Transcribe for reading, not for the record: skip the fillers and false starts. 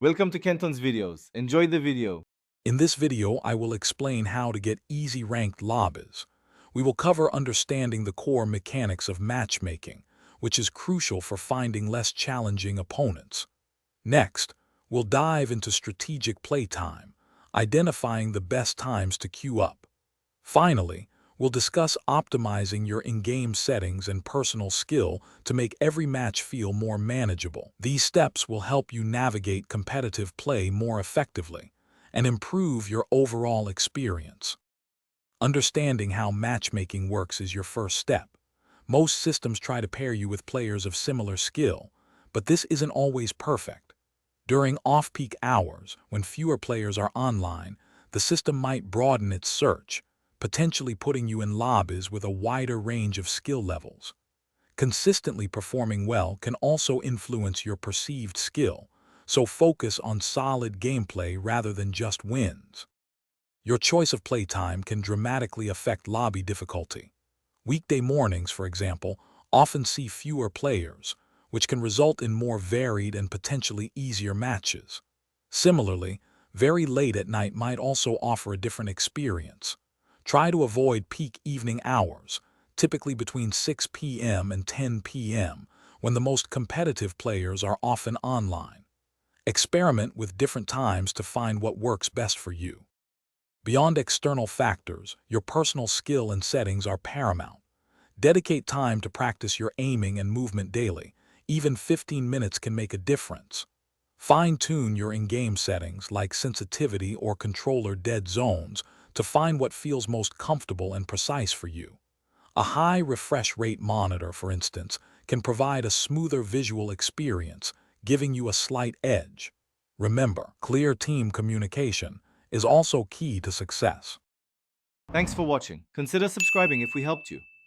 Welcome to Kenton's videos. Enjoy the video. In this video, I will explain how to get easy ranked lobbies. We will cover understanding the core mechanics of matchmaking, which is crucial for finding less challenging opponents. Next, we'll dive into strategic playtime, identifying the best times to queue up. Finally, we'll discuss optimizing your in-game settings and personal skill to make every match feel more manageable. These steps will help you navigate competitive play more effectively and improve your overall experience. Understanding how matchmaking works is your first step. Most systems try to pair you with players of similar skill, but this isn't always perfect. During off-peak hours, when fewer players are online, the system might broaden its search, potentially putting you in lobbies with a wider range of skill levels. Consistently performing well can also influence your perceived skill, so focus on solid gameplay rather than just wins. Your choice of playtime can dramatically affect lobby difficulty. Weekday mornings, for example, often see fewer players, which can result in more varied and potentially easier matches. Similarly, very late at night might also offer a different experience. Try to avoid peak evening hours, typically between 6 p.m. and 10 p.m., when the most competitive players are often online. Experiment with different times to find what works best for you. Beyond external factors, your personal skill and settings are paramount. Dedicate time to practice your aiming and movement daily. Even 15 minutes can make a difference. Fine-tune your in-game settings like sensitivity or controller dead zones to find what feels most comfortable and precise for you. A high refresh rate monitor, for instance, can provide a smoother visual experience, giving you a slight edge. Remember, clear team communication is also key to success. Thanks for watching. Consider subscribing if we helped you.